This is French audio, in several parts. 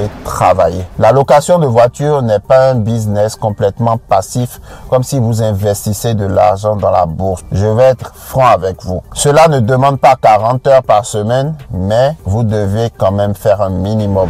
devez travailler. La location de voiture n'est pas un business complètement passif, comme si vous investissez de l'argent dans la bourse. Je vais être franc avec vous. Cela ne demande pas 40 heures par semaine, mais vous devez quand même faire un minimum.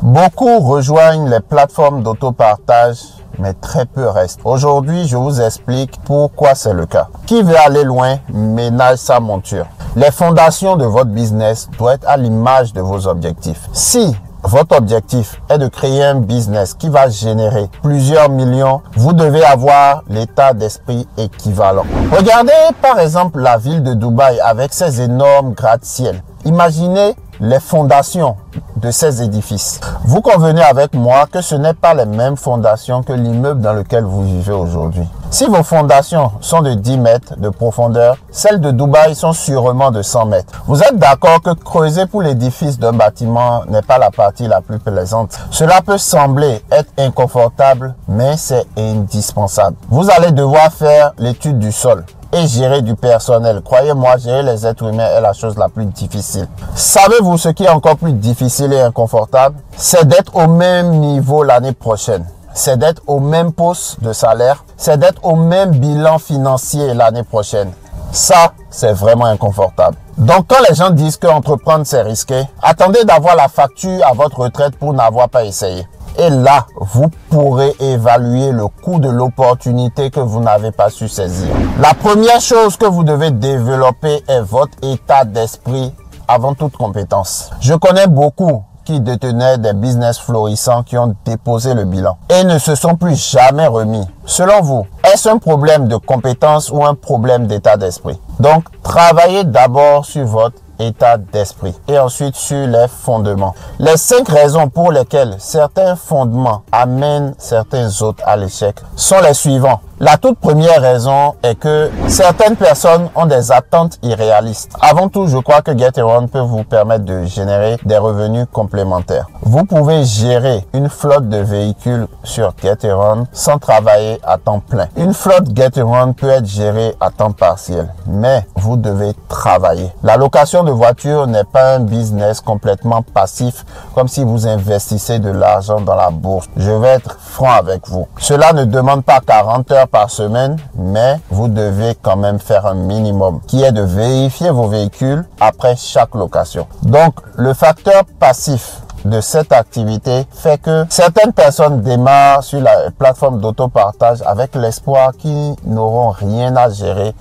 Beaucoup rejoignent les plateformes d'autopartage, mais très peu restent. Aujourd'hui, je vous explique pourquoi c'est le cas. Qui veut aller loin ménage sa monture. Les fondations de votre business doivent être à l'image de vos objectifs. Si votre objectif est de créer un business qui va générer plusieurs millions, vous devez avoir l'état d'esprit équivalent. Regardez par exemple la ville de Dubaï avec ses énormes gratte-ciel. Imaginez les fondations de ces édifices. Vous convenez avec moi que ce n'est pas les mêmes fondations que l'immeuble dans lequel vous vivez aujourd'hui. Si vos fondations sont de 10 mètres de profondeur, celles de Dubaï sont sûrement de 100 mètres. Vous êtes d'accord que creuser pour l'édifice d'un bâtiment n'est pas la partie la plus plaisante. Cela peut sembler être inconfortable, mais c'est indispensable. Vous allez devoir faire l'étude du sol et gérer du personnel. Croyez-moi, gérer les êtres humains est la chose la plus difficile. Savez-vous ce qui est encore plus difficile et inconfortable? C'est d'être au même niveau l'année prochaine. C'est d'être au même poste de salaire. C'est d'être au même bilan financier l'année prochaine. Ça, c'est vraiment inconfortable. Donc, quand les gens disent qu'entreprendre, c'est risqué, attendez d'avoir la facture à votre retraite pour n'avoir pas essayé. Et là, vous pourrez évaluer le coût de l'opportunité que vous n'avez pas su saisir. La première chose que vous devez développer est votre état d'esprit avant toute compétence. Je connais beaucoup qui détenaient des business florissants qui ont déposé le bilan et ne se sont plus jamais remis. Selon vous, est-ce un problème de compétence ou un problème d'état d'esprit? Donc, travaillez d'abord sur votre état d'esprit et ensuite sur les fondements. Les 5 raisons pour lesquelles certains fondements amènent certains autres à l'échec sont les suivants. La toute première raison est que certaines personnes ont des attentes irréalistes. Avant tout, je crois que Getaround peut vous permettre de générer des revenus complémentaires. Vous pouvez gérer une flotte de véhicules sur Getaround sans travailler à temps plein. Une flotte Getaround peut être gérée à temps partiel, mais vous devez travailler. La location de voiture n'est pas un business complètement passif, comme si vous investissez de l'argent dans la bourse. Je vais être franc avec vous. Cela ne demande pas 40 heures par semaine, mais vous devez quand même faire un minimum, qui est de vérifier vos véhicules après chaque location. Donc, le facteur passif de cette activité fait que certaines personnes démarrent sur la plateforme d'autopartage avec l'espoir qu'ils n'auront rien à gérer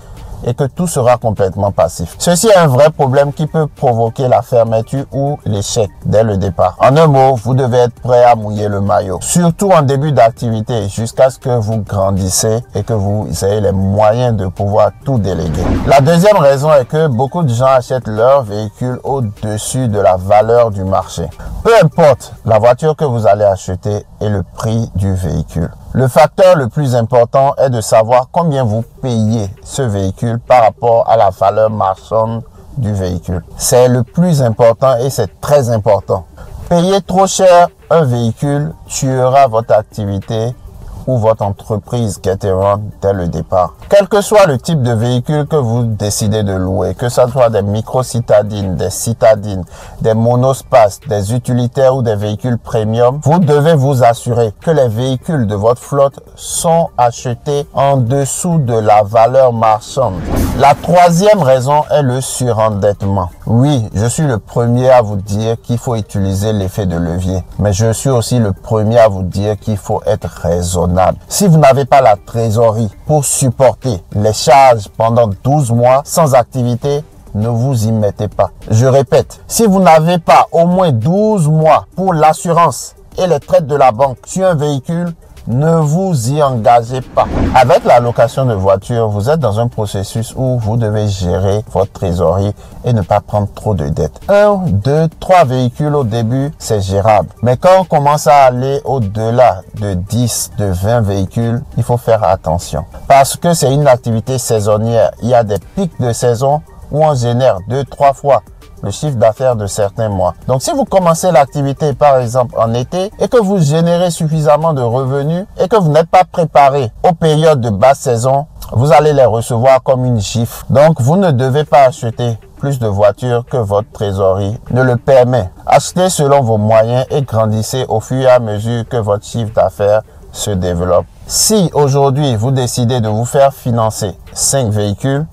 et que tout sera complètement passif. Ceci est un vrai problème qui peut provoquer la fermeture ou l'échec dès le départ. En un mot, vous devez être prêt à mouiller le maillot, surtout en début d'activité, jusqu'à ce que vous grandissez et que vous ayez les moyens de pouvoir tout déléguer. La deuxième raison est que beaucoup de gens achètent leur véhicule au-dessus de la valeur du marché. Peu importe la voiture que vous allez acheter et le prix du véhicule. Le facteur le plus important est de savoir combien vous payez ce véhicule par rapport à la valeur marchande du véhicule. C'est le plus important et c'est très important. Payer trop cher un véhicule tuera votre activité ou votre entreprise Getaround dès le départ. Quel que soit le type de véhicule que vous décidez de louer, que ce soit des micro-citadines, des citadines, des monospaces, des utilitaires ou des véhicules premium, vous devez vous assurer que les véhicules de votre flotte sont achetés en dessous de la valeur marchande. La troisième raison est le surendettement. Oui, je suis le premier à vous dire qu'il faut utiliser l'effet de levier, mais je suis aussi le premier à vous dire qu'il faut être raisonnable. Si vous n'avez pas la trésorerie pour supporter les charges pendant 12 mois sans activité, ne vous y mettez pas. Je répète, si vous n'avez pas au moins 12 mois pour l'assurance et les traites de la banque sur un véhicule, ne vous y engagez pas. Avec la location de voiture, vous êtes dans un processus où vous devez gérer votre trésorerie et ne pas prendre trop de dettes. 1, 2, 3 véhicules au début, c'est gérable. Mais quand on commence à aller au-delà de 10, de 20 véhicules, il faut faire attention. Parce que c'est une activité saisonnière. Il y a des pics de saison où on génère 2, 3 fois le chiffre d'affaires de certains mois. Donc si vous commencez l'activité par exemple en été et que vous générez suffisamment de revenus et que vous n'êtes pas préparé aux périodes de basse saison, vous allez les recevoir comme une gifle. Donc vous ne devez pas acheter plus de voitures que votre trésorerie ne le permet. Achetez selon vos moyens et grandissez au fur et à mesure que votre chiffre d'affaires se développe. Si aujourd'hui vous décidez de vous faire financer 5 véhicules,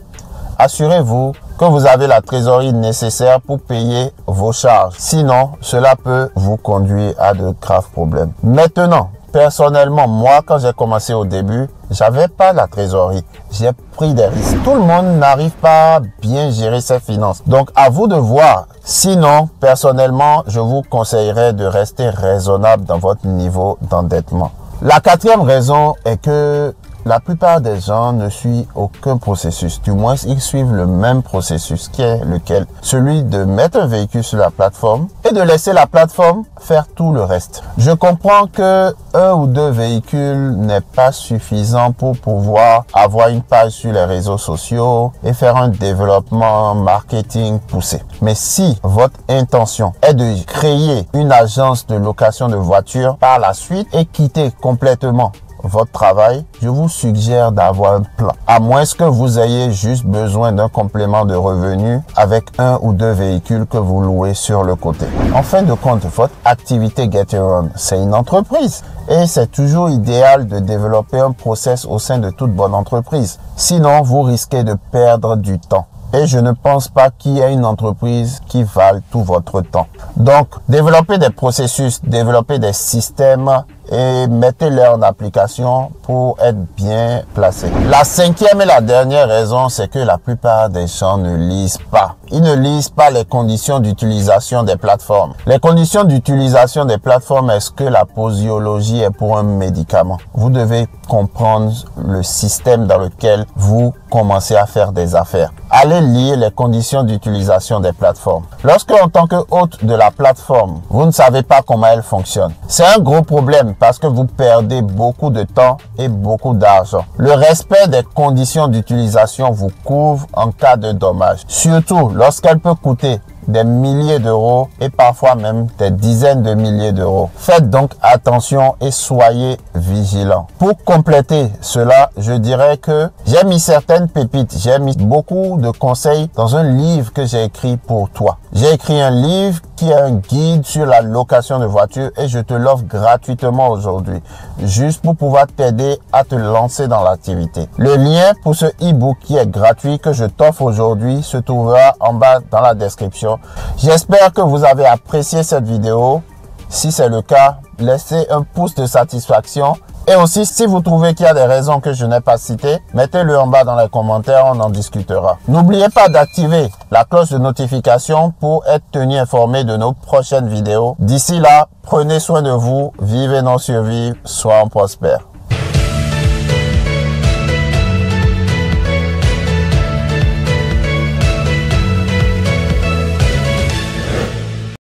assurez-vous que vous avez la trésorerie nécessaire pour payer vos charges. Sinon, cela peut vous conduire à de graves problèmes. Maintenant, personnellement, moi, quand j'ai commencé au début, j'avais pas la trésorerie. J'ai pris des risques. Tout le monde n'arrive pas à bien gérer ses finances. Donc, à vous de voir. Sinon, personnellement, je vous conseillerais de rester raisonnable dans votre niveau d'endettement. La quatrième raison est que la plupart des gens ne suivent aucun processus. Du moins, ils suivent le même processus qui est lequel? Celui de mettre un véhicule sur la plateforme et de laisser la plateforme faire tout le reste. Je comprends que 1 ou 2 véhicules n'est pas suffisant pour pouvoir avoir une page sur les réseaux sociaux et faire un développement marketing poussé. Mais si votre intention est de créer une agence de location de voitures par la suite et quitter complètement votre travail, je vous suggère d'avoir un plan. À moins que vous ayez juste besoin d'un complément de revenus avec 1 ou 2 véhicules que vous louez sur le côté. En fin de compte, votre activité Getaround, c'est une entreprise. Et c'est toujours idéal de développer un process au sein de toute bonne entreprise. Sinon, vous risquez de perdre du temps. Et je ne pense pas qu'il y ait une entreprise qui vale tout votre temps. Donc, développez des processus, développez des systèmes et mettez-les en application pour être bien placés. La 5e et la dernière raison, c'est que la plupart des gens ne lisent pas. Ils ne lisent pas les conditions d'utilisation des plateformes. Les conditions d'utilisation des plateformes, est-ce que la posologie est pour un médicament? Vous devez comprendre le système dans lequel vous commencez à faire des affaires. Allez lire les conditions d'utilisation des plateformes. Lorsque, en tant que hôte de la plateforme, vous ne savez pas comment elle fonctionne, c'est un gros problème parce que vous perdez beaucoup de temps et beaucoup d'argent. Le respect des conditions d'utilisation vous couvre en cas de dommage, surtout lorsqu'elle peut coûter des milliers d'euros et parfois même des dizaines de milliers d'euros. Faites donc attention et soyez vigilants. Pour compléter cela, je dirais que j'ai mis certaines pépites, j'ai mis beaucoup de conseils dans un livre que j'ai écrit pour toi. J'ai écrit un livre qui est un guide sur la location de voitures et je te l'offre gratuitement aujourd'hui, juste pour pouvoir t'aider à te lancer dans l'activité. Le lien pour ce e-book qui est gratuit que je t'offre aujourd'hui se trouvera en bas dans la description. J'espère que vous avez apprécié cette vidéo. Si c'est le cas, laissez un pouce de satisfaction. Et aussi, si vous trouvez qu'il y a des raisons que je n'ai pas citées, mettez-le en bas dans les commentaires, on en discutera. N'oubliez pas d'activer la cloche de notification pour être tenu informé de nos prochaines vidéos. D'ici là, prenez soin de vous, vivez non survivre, soyons prospères.